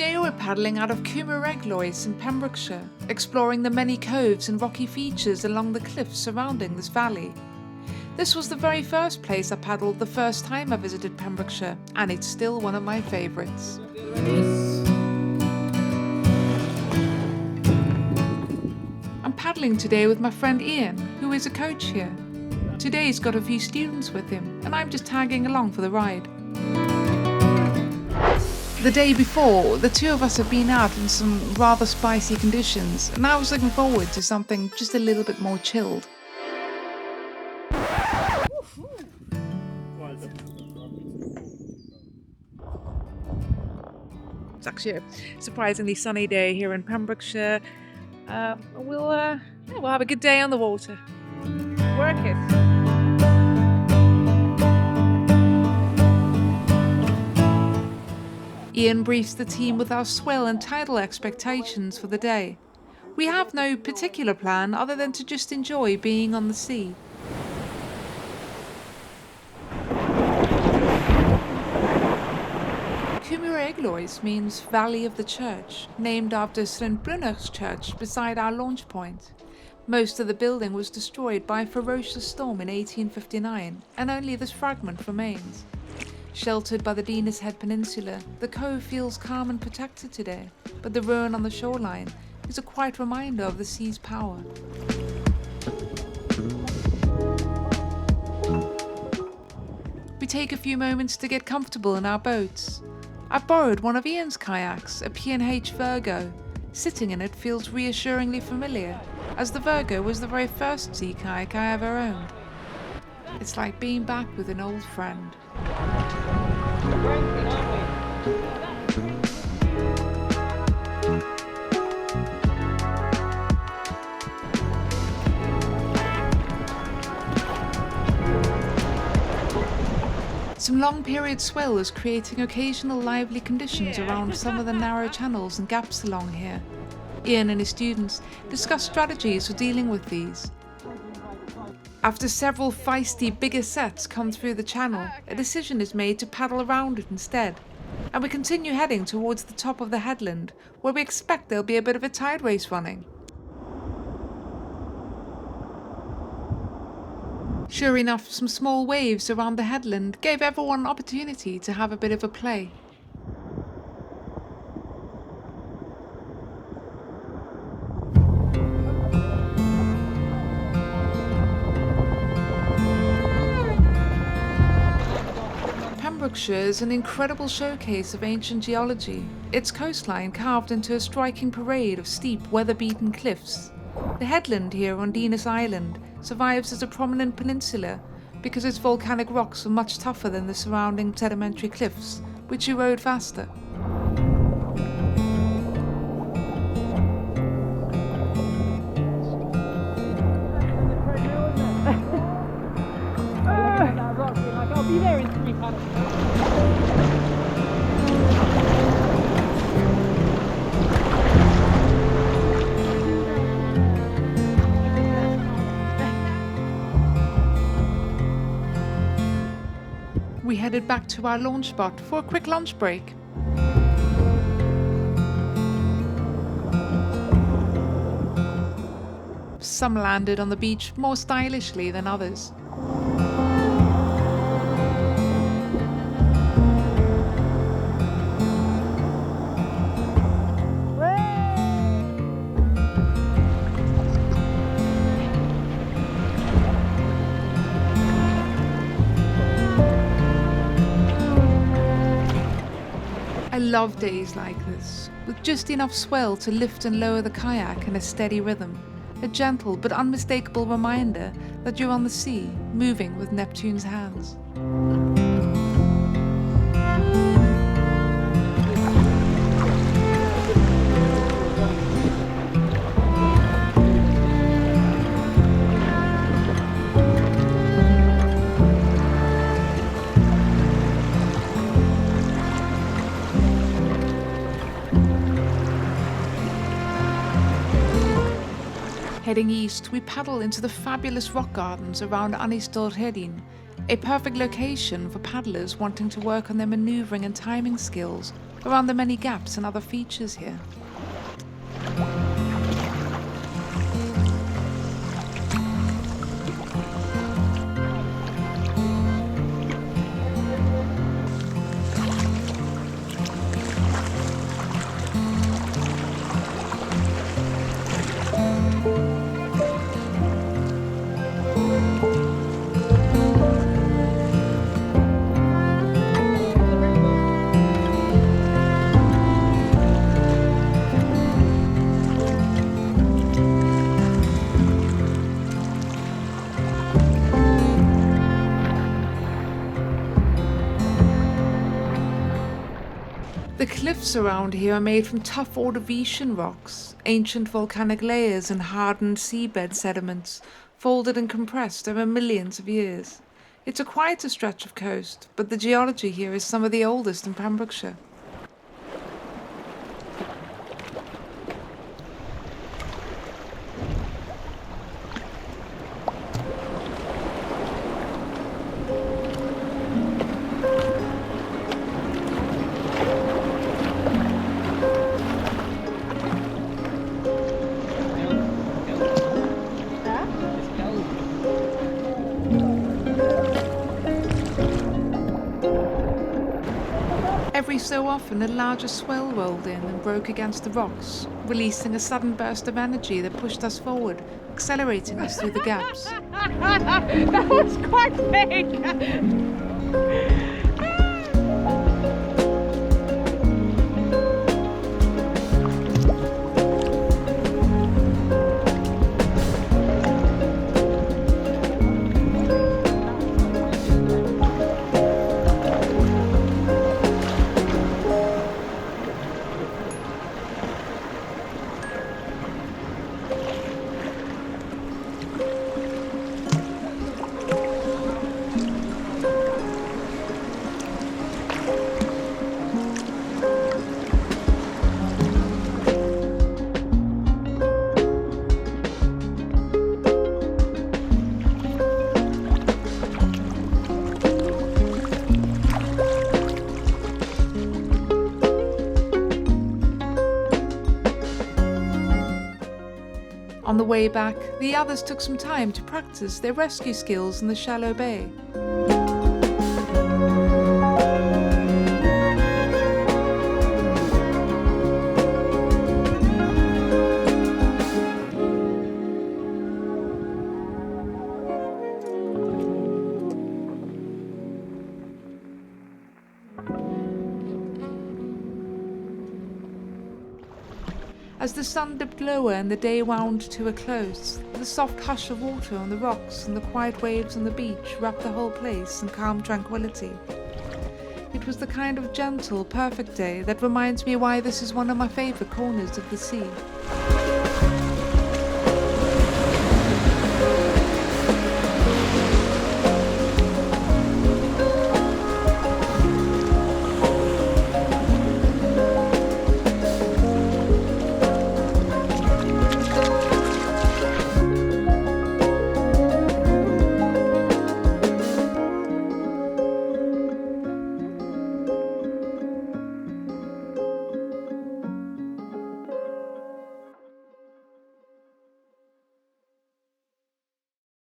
Today we're paddling out of Cwm-Yr-Eglwys in Pembrokeshire, exploring the many coves and rocky features along the cliffs surrounding this valley. This was the very first place I paddled the first time I visited Pembrokeshire, and it's still one of my favourites. I'm paddling today with my friend Ian, who is a coach here. Today he's got a few students with him, and I'm just tagging along for the ride. The day before, the two of us have been out in some rather spicy conditions, and I was looking forward to something just a little bit more chilled. It's actually a surprisingly sunny day here in Pembrokeshire. We'll have a good day on the water. Work it. Ian briefs the team with our swell and tidal expectations for the day. We have no particular plan other than to just enjoy being on the sea. Cwm-Yr-Eglwys means Valley of the Church, named after St. Brynner's Church beside our launch point. Most of the building was destroyed by a ferocious storm in 1859, and only this fragment remains. Sheltered by the Dinas Head Peninsula, the cove feels calm and protected today, but the ruin on the shoreline is a quiet reminder of the sea's power. We take a few moments to get comfortable in our boats. I've borrowed one of Ian's kayaks, a P&H Virgo. Sitting in it feels reassuringly familiar, as the Virgo was the very first sea kayak I ever owned. It's like being back with an old friend. Some long-period swell is creating occasional lively conditions around some of the narrow channels and gaps along here. Ian and his students discuss strategies for dealing with these. After several feisty bigger sets come through the channel, a decision is made to paddle around it instead, and we continue heading towards the top of the headland, where we expect there'll be a bit of a tide race running. Sure enough, some small waves around the headland gave everyone an opportunity to have a bit of a play. Pembrokeshire is an incredible showcase of ancient geology, its coastline carved into a striking parade of steep, weather-beaten cliffs. The headland here on Dinas Island survives as a prominent peninsula because its volcanic rocks are much tougher than the surrounding sedimentary cliffs, which erode faster. I'll be there in 3 minutes. We headed back to our launch spot for a quick lunch break. Some landed on the beach more stylishly than others. I love days like this, with just enough swell to lift and lower the kayak in a steady rhythm, a gentle but unmistakable reminder that you're on the sea, moving with Neptune's hands. Heading east, we paddle into the fabulous rock gardens around Newport Bay, a perfect location for paddlers wanting to work on their manoeuvring and timing skills around the many gaps and other features here. The cliffs around here are made from tough Ordovician rocks, ancient volcanic layers and hardened seabed sediments, folded and compressed over millions of years. It's a quieter stretch of coast, but the geology here is some of the oldest in Pembrokeshire. Every so often, a larger swell rolled in and broke against the rocks, releasing a sudden burst of energy that pushed us forward, accelerating us through the gaps. That was quite big. On the way back, the others took some time to practice their rescue skills in the shallow bay. As the sun dipped lower and the day wound to a close, the soft hush of water on the rocks and the quiet waves on the beach wrapped the whole place in calm tranquility. It was the kind of gentle, perfect day that reminds me why this is one of my favourite corners of the sea.